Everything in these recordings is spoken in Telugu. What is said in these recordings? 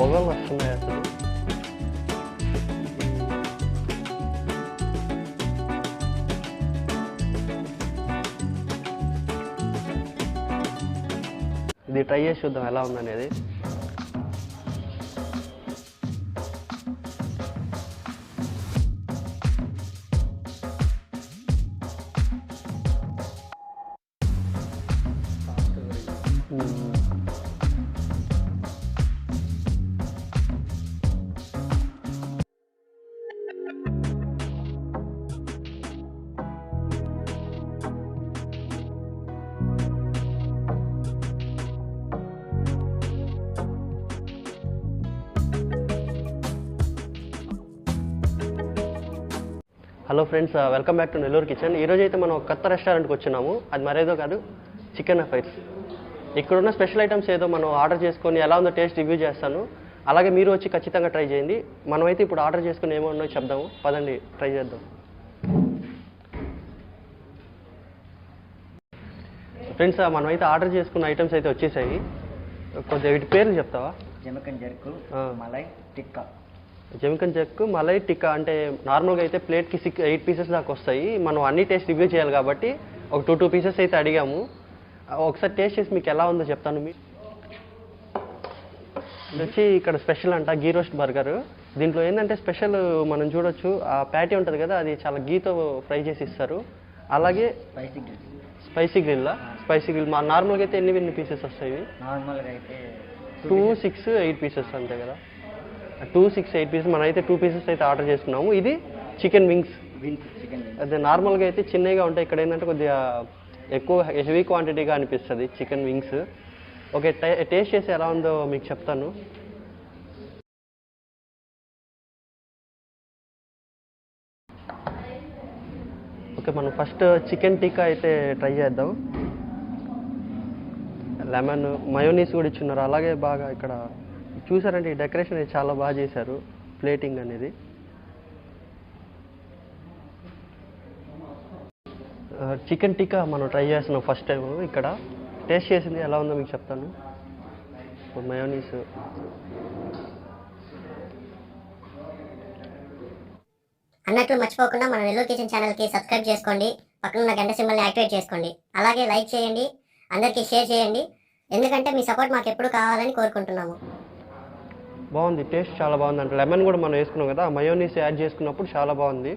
పొగలు వస్తున్నాయి అసలు. ఇది ట్రై చేసి చూద్దాం ఎలా ఉందనేది. Hello friends, welcome back to Nellore kitchen. ఈరోజు అయితే మనం కొత్త రెస్టారెంట్కి వచ్చినాము. అది మరేదో కాదు, చికెన్ అఫైర్స్. ఇక్కడున్న స్పెషల్ ఐటమ్స్ ఏదో మనం ఆర్డర్ చేసుకొని ఎలా ఉందో టేస్ట్ రివ్యూ చేస్తాను. అలాగే మీరు వచ్చి ఖచ్చితంగా ట్రై చేయండి. మనమైతే ఇప్పుడు ఆర్డర్ చేసుకుని ఏమో ఉన్నాయో చెప్దాము. పదండి ట్రై చేద్దాం. ఫ్రెండ్స్, మనమైతే ఆర్డర్ చేసుకున్న ఐటమ్స్ అయితే వచ్చేసాయి. కొద్దిగా వీటి పేర్లు చెప్తావా? జమకన్ జర్కు, మలై టిక్కా. జమకన్ జర్కు, మలై టిక్కా అంటే నార్మల్గా అయితే ప్లేట్కి 8 పీసెస్ దాకా వస్తాయి. మనం అన్ని టేస్ట్ రివ్యూ చేయాలి కాబట్టి ఒక 2 పీసెస్ అయితే అడిగాము. ఒకసారి టేస్ట్ చేసి మీకు ఎలా ఉందో చెప్తాను. ఇది వచ్చి ఇక్కడ స్పెషల్ అంట గీ రోస్ట్ బర్గర్. దీంట్లో ఏంటంటే స్పెషల్ మనం చూడొచ్చు, ఆ ప్యాటీ ఉంటుంది కదా, అది చాలా గీతో ఫ్రై చేసి ఇస్తారు. అలాగే స్పైసీ గ్రిల్ మా నార్మల్గా అయితే ఎన్ని పీసెస్ వస్తాయి? నార్మల్గా అయితే 2, 6, 8 పీసెస్ అంతే కదా. 2, 6, 8 పీసెస్. మనం అయితే 2 పీసెస్ అయితే ఆర్డర్ చేసుకున్నాము. ఇది చికెన్ వింగ్స్. అదే నార్మల్గా అయితే చిన్నగా ఉంటాయి. ఇక్కడ ఏంటంటే కొద్దిగా ఎక్కువ హెవీ క్వాంటిటీగా అనిపిస్తుంది చికెన్ వింగ్స్. ఓకే, టేస్ట్ చేసి ఎలా ఉందో మీకు చెప్తాను. ఓకే, మనం ఫస్ట్ చికెన్ టిక్కా అయితే ట్రై చేద్దాం. లెమన్ మయోనీస్ కూడా ఇచ్చున్నారు. అలాగే బాగా ఇక్కడ చూసారంటే ఈ డెకరేషన్ అయితే చాలా బాగా చేశారు, ప్లేటింగ్ అనేది. చికెన్ టిక్కా మనం ట్రై చేస్తున్నాం ఫస్ట్ టైం. ఇక్కడ టేస్ట్ చేసింది ఎలా ఉందో మీకు చెప్తాను. మయోనీస్ అన్నట్లు మర్చిపోకుండా మన నెల్లూరు కిచెన్ ఛానల్కి సబ్స్క్రైబ్ చేసుకోండి. పక్కన ఉన్న గంట సింబల్ని యాక్టివేట్ చేసుకోండి. అలాగే లైక్ చేయండి, అందరికీ షేర్ చేయండి. ఎందుకంటే మీ సపోర్ట్ మాకు ఎప్పుడు కావాలని కోరుకుంటున్నాము. బాగుంది, టేస్ట్ చాలా బాగుంది. అంటే లెమన్ కూడా మనం వేసుకున్నాం కదా, ఆ మయోనీస్ యాడ్ చేసుకున్నప్పుడు చాలా బాగుంది.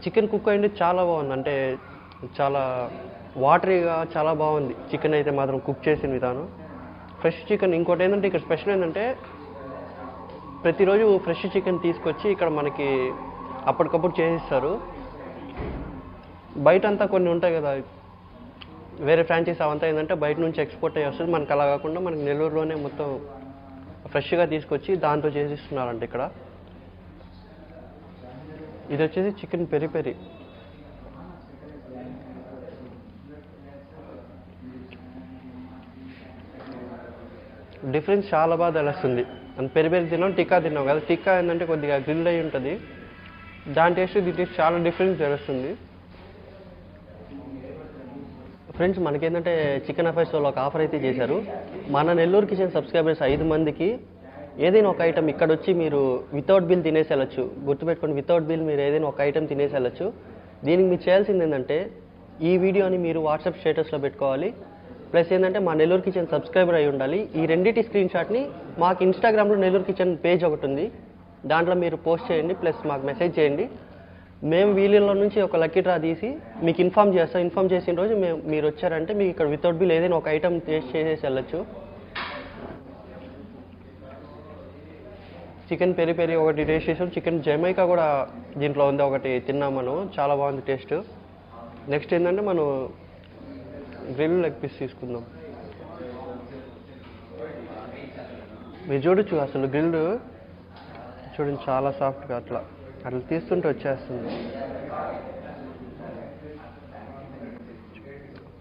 చికెన్ కుక్ అయింది చాలా బాగుంది. అంటే చాలా వాటరీగా చాలా బాగుంది చికెన్ అయితే మాత్రం కుక్ చేసిన విధానం. Fresh chicken. ఇంకోటి ఏంటంటే ఇక్కడ స్పెషల్ ఏంటంటే ప్రతిరోజు ఫ్రెష్ చికెన్ తీసుకొచ్చి ఇక్కడ మనకి అప్పటికప్పుడు చేసిస్తారు. బయట అంతా కొన్ని ఉంటాయి కదా, వేరే ఫ్రాంచైజ్ అవంతా ఏంటంటే బయట నుంచి ఎక్స్పోర్ట్ అయ్యి వస్తుంది. మనకు అలా కాకుండా మనకి నెల్లూరులోనే మొత్తం ఫ్రెష్గా తీసుకొచ్చి దాంతో చేసిస్తున్నారంట ఇక్కడ. ఇది వచ్చేసి చికెన్ పెరి పెరి. డిఫరెన్స్ చాలా బాగా తెలుస్తుంది. అండ్ పెరి పెరి తిన్నాం, టిక్కా తిన్నాం కదా. టిక్కా ఏంటంటే కొద్దిగా గ్రిల్ అయి ఉంటుంది, దాని టేస్ట్ ఇది టేస్ట్ చాలా డిఫరెన్స్ తెలుస్తుంది. ఫ్రెండ్స్, మనకేంటంటే చికెన్ అఫైర్స్ వాళ్ళు ఒక ఆఫర్ అయితే చేశారు. మన నెల్లూరు కిచెన్ సబ్స్క్రైబర్స్ 5 మందికి ఏదైనా ఒక ఐటమ్ ఇక్కడ వచ్చి మీరు వితౌట్ బిల్ తినేసి వెళ్ళచ్చు. గుర్తుపెట్టుకోండి, వితౌట్ బిల్ మీరు ఏదైనా ఒక ఐటమ్ తినేసి వెళ్ళచ్చు. దీనికి మీరు చేయాల్సింది ఏంటంటే ఈ వీడియోని మీరు వాట్సాప్ స్టేటస్లో పెట్టుకోవాలి. ప్లస్ ఏంటంటే మా నెల్లూరు కిచెన్ సబ్స్క్రైబర్ అయి ఉండాలి. ఈ రెండింటి స్క్రీన్ షాట్ని మాకు ఇన్స్టాగ్రామ్లో నెల్లూరు కిచెన్ పేజ్ ఒకటి ఉంది, దాంట్లో మీరు పోస్ట్ చేయండి. ప్లస్ మాకు మెసేజ్ చేయండి. మేము వీళ్ళలో నుంచి ఒక లక్కీ డ్రా తీసి మీకు ఇన్ఫామ్ చేస్తాం. ఇన్ఫామ్ చేసిన రోజు మీరు వచ్చారంటే మీకు ఇక్కడ వితౌట్ బిల్ ఏదైనా ఒక ఐటమ్ టేస్ట్ చేసేసి వెళ్ళచ్చు. చికెన్ పెరి పెరి ఒకటి టేస్ట్ చేసాం. చికెన్ జమైకా కూడా దీంట్లో ఉంది, ఒకటి తిన్నాం మనం, చాలా బాగుంది టేస్ట్. నెక్స్ట్ ఏంటంటే మనం గ్రిల్ లెగ్ పీస్ తీసుకుందాం. మీరు చూడొచ్చు అసలు గ్రిల్ చూడండి, చాలా సాఫ్ట్గా అట్లా తీస్తుంటే వచ్చేస్తుంది.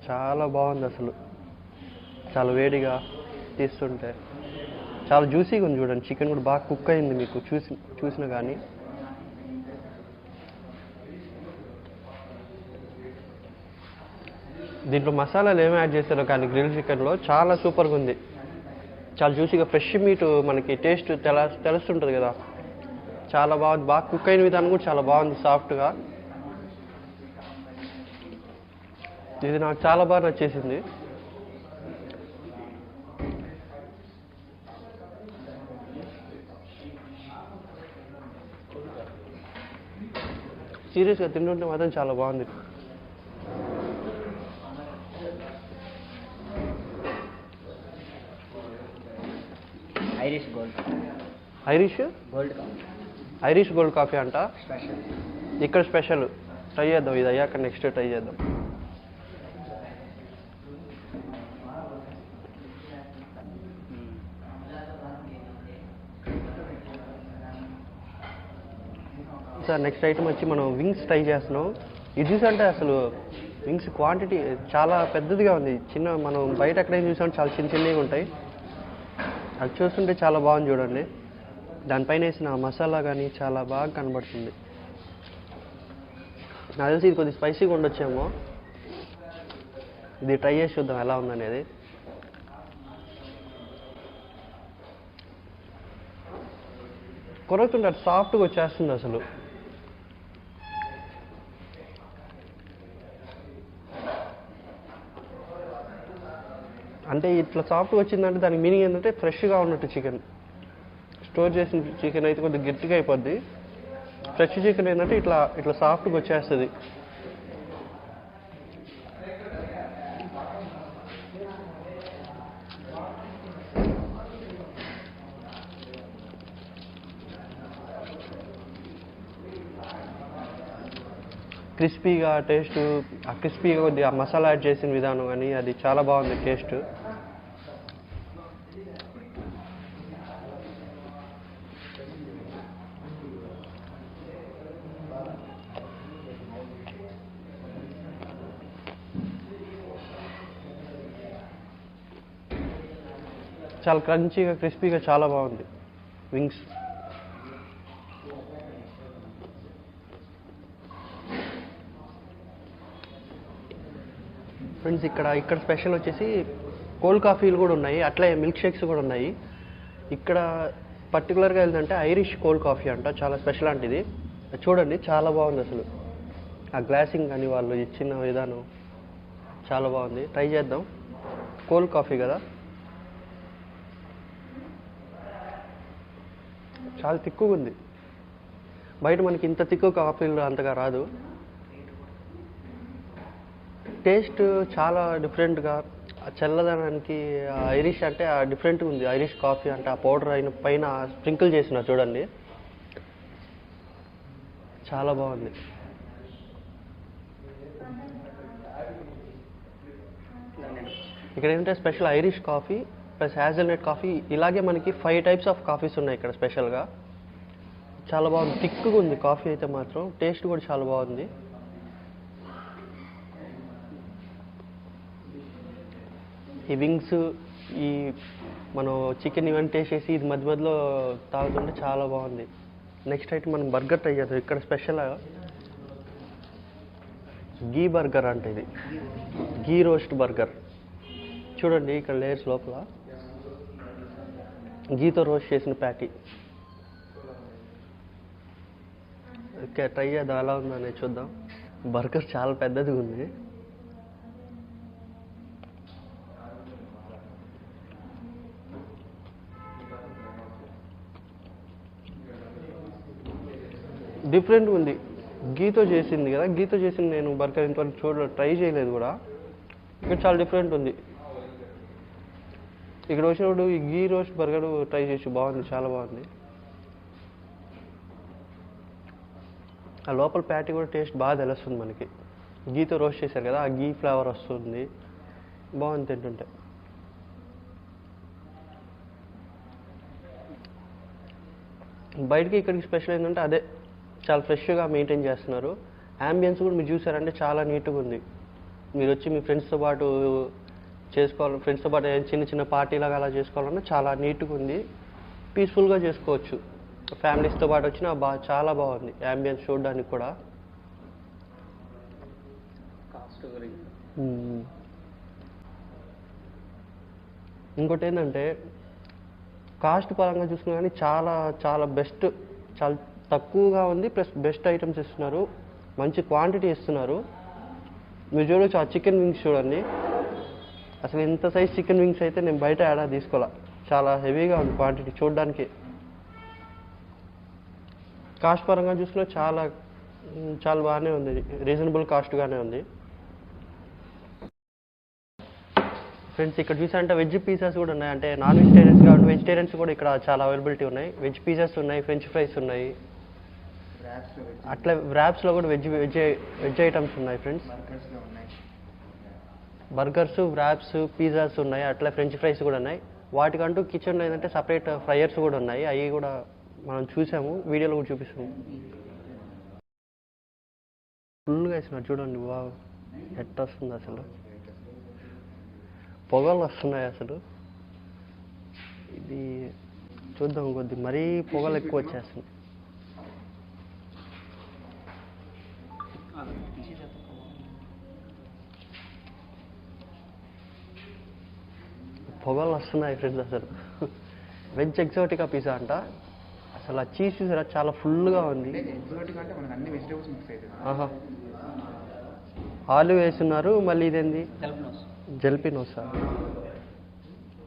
చాలా బాగుంది అసలు, చాలా వేడిగా తీస్తుంటే చాలా జ్యూసీగా ఉంది. చూడండి, చికెన్ కూడా బాగా కుక్ అయింది, మీకు చూసినా కానీ. దీంట్లో మసాలాలు ఏమి యాడ్ చేస్తారో కానీ గ్రిల్ చికెన్లో చాలా సూపర్గా ఉంది. చాలా జ్యూసీగా ఫ్రెష్ మీట్ మనకి టేస్ట్ తెలుస్తుంటుంది కదా, చాలా బాగుంది. బాగా కుక్ అయిన విధానం కూడా చాలా బాగుంది, సాఫ్ట్గా. ఇది నాకు చాలా బాగా నచ్చేసింది. సీరియస్గా తింటుంటే మాత్రం చాలా బాగుంది. Irish gold Irish gold coffee Irish gold coffee అంట, స్పెషల్. ఇక్కడ స్పెషల్. ట్రై చేద్దాం, ఇది అయ్యాక నెక్స్ట్ ట్రై చేద్దాం. సార్ నెక్స్ట్ ఐటమ్ వచ్చి మనం వింగ్స్ ట్రై చేస్తున్నాం. ఇది చూసంటే అసలు వింగ్స్ క్వాంటిటీ చాలా పెద్దదిగా ఉంది. మనం బయట ఎక్కడైనా చూసామంటే చాలా చిన్నగా ఉంటాయి. అది చూస్తుంటే చాలా బాగుంది చూడండి. దానిపైన వేసిన మసాలా కానీ చాలా బాగా కనబడుతుంది. నాకు తెలిసి ఇది కొద్దిగా స్పైసీగా ఉండొచ్చేమో. ఇది ట్రై చేసి చూద్దాం ఎలా ఉందనేది. కొరకుంటే అది సాఫ్ట్గా వచ్చేస్తుంది అసలు. అంటే ఇట్లా సాఫ్ట్గా వచ్చిందంటే దానికి మీనింగ్ ఏంటంటే ఫ్రెష్గా ఉన్నట్టు చికెన్. స్టోర్ చేసిన చికెన్ అయితే కొద్దిగా గట్టిగా అయిపోద్ది. ఫ్రెష్ చికెన్ ఏంటంటే ఇట్లా ఇట్లా సాఫ్ట్గా వచ్చేస్తుంది. క్రిస్పీగా టేస్ట్, ఆ క్రిస్పీగా కొద్దిగా ఆ మసాలా యాడ్ చేసిన విధానం కానీ అది చాలా బాగుంది టేస్ట్. చాలా క్రంచీగా క్రిస్పీగా చాలా బాగుంది వింగ్స్. ఫ్రెండ్స్ ఇక్కడ స్పెషల్ వచ్చేసి కోల్డ్ కాఫీలు కూడా ఉన్నాయి, అట్లే మిల్క్ షేక్స్ కూడా ఉన్నాయి. ఇక్కడ పర్టికులర్గా ఏంటంటే ఐరిష్ కోల్డ్ కాఫీ అంట, చాలా స్పెషల్ అంటే ఇది. చూడండి చాలా బాగుంది అసలు. ఆ గ్లాసింగ్ కానీ వాళ్ళు ఇచ్చిన విధానం చాలా బాగుంది. ట్రై చేద్దాం. కోల్డ్ కాఫీ కదా, చాలా తిక్కుగా ఉంది. బయట మనకి ఇంత తిక్కు కాఫీలు అంతగా రాదు. టేస్ట్ చాలా డిఫరెంట్గా, చల్లదనానికి ఐరిష్ అంటే డిఫరెంట్గా ఉంది. ఐరిష్ కాఫీ అంటే ఆ పౌడర్ అయిన పైన స్ప్రింకిల్ చేసిన చూడండి, చాలా బాగుంది. ఇక్కడ ఏంటంటే special Irish coffee plus hazelnut coffee. ఇలాగే మనకి 5 టైప్స్ ఆఫ్ కాఫీస్ ఉన్నాయి ఇక్కడ స్పెషల్గా. చాలా బాగుంది, థిక్గా ఉంది కాఫీ అయితే మాత్రం. టేస్ట్ కూడా చాలా బాగుంది. ఈ వింగ్స్, ఈ మనం చికెన్ ఇవన్నీ టేస్ట్ చేసి ఇది మధ్య మధ్యలో తాగుతుంటే చాలా బాగుంది. నెక్స్ట్ ఐటమ్ మనం బర్గర్ ట్రై చేద్దాం. ఇక్కడ స్పెషల్ గీ బర్గర్ అంటే ఇది గీ రోస్ట్ బర్గర్. చూడండి ఇక్కడ లేయర్స్ లోపల గీతో రోస్ట్ చేసిన ప్యాటీ. ఓకే, ట్రై చేద్దాం ఎలా ఉందో అనేది చూద్దాం. బర్గర్ చాలా పెద్దదిగా ఉంది. డిఫరెంట్గా ఉంది. గీతో చేసింది కదా, గీతో చేసింది నేను బర్గర్ ఇంతవరకు ట్రై చేయలేదు కూడా. ఇక్కడ చాలా డిఫరెంట్ ఉంది. ఇక్కడ వచ్చినప్పుడు ఈ గీ రోస్ట్ బర్గర్ ట్రై చేసి బాగుంది, చాలా బాగుంది. ఆ లోపల ప్యాటీ కూడా టేస్ట్ బాగా తెలుస్తుంది మనకి. గీతో రోస్ట్ చేశారు కదా, ఆ గీ ఫ్లేవర్ వస్తుంది, బాగుంది తింటుంటే. బయటికి ఇక్కడికి స్పెషల్ ఏంటంటే అదే చాలా ఫ్రెష్గా మెయింటైన్ చేస్తున్నారు. యాంబియన్స్ కూడా మీరు చూసారంటే చాలా నీట్గా ఉంది. మీరు వచ్చి మీ ఫ్రెండ్స్తో పాటు చేసుకోవాలి, ఫ్రెండ్స్తో పాటు చిన్న చిన్న పార్టీలాగా అలా చేసుకోవాలన్నా చాలా నీట్గా ఉంది, పీస్ఫుల్గా చేసుకోవచ్చు. ఫ్యామిలీస్తో పాటు వచ్చినా చాలా బాగుంది యాంబియన్స్ చూడడానికి కూడా. సాఫ్ట్ ఇంకోటి ఏంటంటే కాస్ట్ పరంగా చూసుకున్నా కానీ చాలా చాలా బెస్ట్, చాలా తక్కువగా ఉంది, ప్లస్ బెస్ట్ ఐటమ్స్ ఇస్తున్నారు, మంచి క్వాంటిటీ ఇస్తున్నారు. మీరు చూడవచ్చు ఆ చికెన్ వింగ్స్ చూడండి, అసలు ఇంత సైజ్ చికెన్ వింగ్స్ అయితే నేను బయట ఏడా తీసుకోవాలా, చాలా హెవీగా ఉంది క్వాంటిటీ చూడడానికి. కాస్ట్ పరంగా చూసుకున్నా చాలా చాలా బాగానే ఉంది, రీజనబుల్ కాస్ట్గానే ఉంది. ఫ్రెండ్స్ ఇక్కడ చూసారంటే వెజ్ పిజ్జాస్ కూడా ఉన్నాయి, అంటే నాన్ వెజిటేరియన్స్ కాబట్టి వెజిటేరియన్స్ కూడా ఇక్కడ చాలా అవైలబిలిటీ ఉన్నాయి. వెజ్ పిజ్జాస్ ఉన్నాయి, ఫ్రెంచ్ ఫ్రైస్ ఉన్నాయి, అట్లా ర్యాప్స్లో కూడా వెజ్ ఐటమ్స్ ఉన్నాయి ఫ్రెండ్స్. బర్గర్స్, ర్యాప్స్, పిజ్జాస్ ఉన్నాయి, అట్లా ఫ్రెంచ్ ఫ్రైస్ కూడా ఉన్నాయి. వాటికంటూ కిచెన్లో ఏంటంటే సపరేట్ ఫ్రైయర్స్ కూడా ఉన్నాయి, అవి కూడా మనం చూసాము, వీడియోలో కూడా చూపిస్తాము. ఫుల్గా వేసినారు చూడండి, వా ఎట్ట వస్తుంది అసలు, పొగలు వస్తున్నాయి అసలు. ఇది చూద్దాం కొద్ది మరీ పొగలు ఎక్కువ వచ్చేస్తుంది. పొగలు వస్తున్నాయి ఫ్రెండ్స్ అసలు. వెజ్ ఎగ్జాటికా పిజ్జా అంట, అసలు ఆ చీజ్ చూసారా చాలా ఫుల్గా ఉంది. ఆహా, ఆలు వేస్తున్నారు, మళ్ళీ ఇదేంది జల్పినోసా.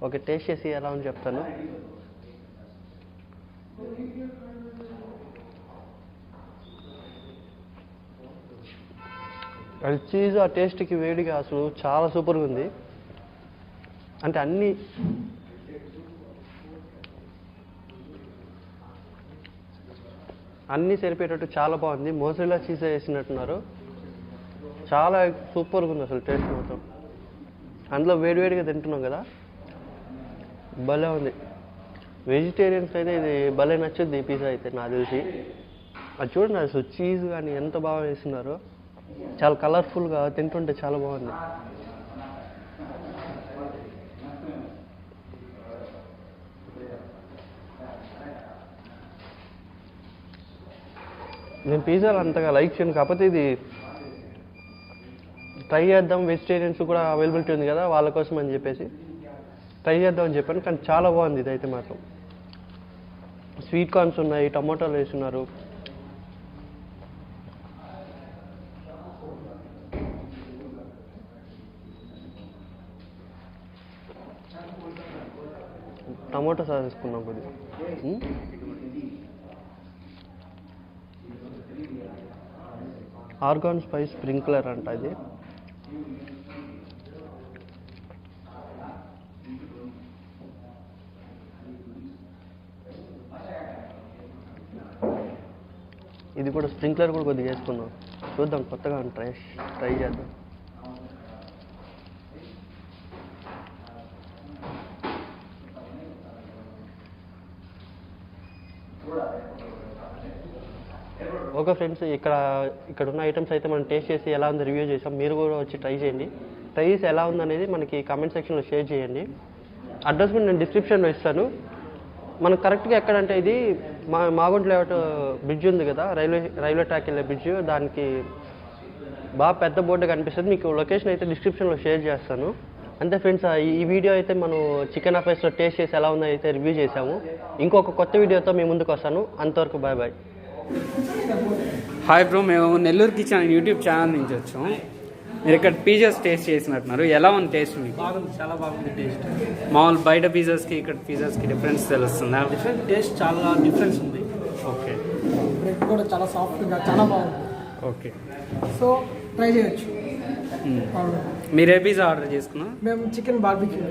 ఓకే, టేస్ట్ చేసి ఎలా ఉంది చెప్తాను. అది చీజ్ ఆ టేస్ట్కి వేడిగా అసలు చాలా సూపర్గా ఉంది. అంటే అన్నీ సరిపోయేటట్టు చాలా బాగుంది. మోజరెల్లా చీజ్ వేసినట్టున్నారు, చాలా సూపర్గా ఉంది అసలు టేస్ట్ మాత్రం. అందులో వేడివేడిగా తింటున్నాం కదా, భలే ఉంది. వెజిటేరియన్స్ అయితే ఇది భలే నచ్చుద్ది ఈ పిజ్జా అయితే నాకు తెలిసి. అది చూడండి అసలు చీజ్ కానీ ఎంత బాగా వేస్తున్నారో, చాలా కలర్ఫుల్గా తింటుంటే చాలా బాగుంది. నేను పిజ్జాలు అంతగా లైక్ చేయను, కాకపోతే ఇది ట్రై చేద్దాం, వెజిటేరియన్స్ కూడా అవైలబిలిటీ ఉంది కదా వాళ్ళ కోసం అని చెప్పేసి ట్రై చేద్దామని చెప్పాను. కానీ చాలా బాగుంది ఇదైతే మాత్రం. స్వీట్ కార్న్స్ ఉన్నాయి, టమాటాలు వేస్తున్నారు, టమాటో సాస్ వేసుకున్నాం కొద్దిగా. ఆర్గాన్ స్పైస్ స్ప్రింక్లర్ అంట ఇది. ఇది కూడా స్ప్రింక్లర్ కూడా కొద్దిగా వేసుకున్నాం, చూద్దాం కొత్తగా ట్రై చేద్దాం. ఓకే ఫ్రెండ్స్, ఇక్కడ ఉన్న ఐటమ్స్ అయితే మనం టేస్ట్ చేసి ఎలా ఉందో రివ్యూ చేసాం. మీరు కూడా వచ్చి ట్రై చేయండి. ట్రై చేసి ఎలా ఉందనేది మనకి కామెంట్ సెక్షన్లో షేర్ చేయండి. అడ్రస్ కూడా నేను డిస్క్రిప్షన్లో ఇస్తాను. మనకు కరెక్ట్గా ఎక్కడంటే ఇది మాగుంట లేఅవుట్ బ్రిడ్జ్ ఉంది కదా, రైల్వే ట్రాక్ వెళ్ళే బ్రిడ్జ్, దానికి బాగా పెద్ద బోర్డు కనిపిస్తుంది. మీకు లొకేషన్ అయితే డిస్క్రిప్షన్లో షేర్ చేస్తాను. అంతే ఫ్రెండ్స్, ఈ వీడియో అయితే మనం చికెన్ అఫైర్స్లో టేస్ట్ చేసి ఎలా ఉందో అయితే రివ్యూ చేసాము. ఇంకొక కొత్త వీడియోతో మీ ముందుకు వస్తాను. అంతవరకు బాయ్ బాయ్. హాయ్ బ్రో, మేము నెల్లూరు కిచెన్ యూట్యూబ్ ఛానల్ నుంచి వచ్చాం. మీరు ఇక్కడ పిజ్జాస్ టేస్ట్ చేసినట్టున్నారు, ఎలా ఉంది టేస్ట్ మీకు? బాగుంది, చాలా బాగుంది టేస్ట్. మామూలు బయట పిజ్జాస్కి ఇక్కడ పిజ్జాస్కి డిఫరెన్స్ తెలుస్తుందా? డిఫరెంట్ టేస్ట్, చాలా డిఫరెన్స్ ఉంది. ఓకే, బ్రెడ్ కూడా చాలా సాఫ్ట్గా చాలా బాగుంది. ఓకే, సో ట్రై చేయొచ్చు. మీరు ఏ పిజ్జా ఆర్డర్ చేసుకున్నా? మేము చికెన్ బార్బిక్యూ.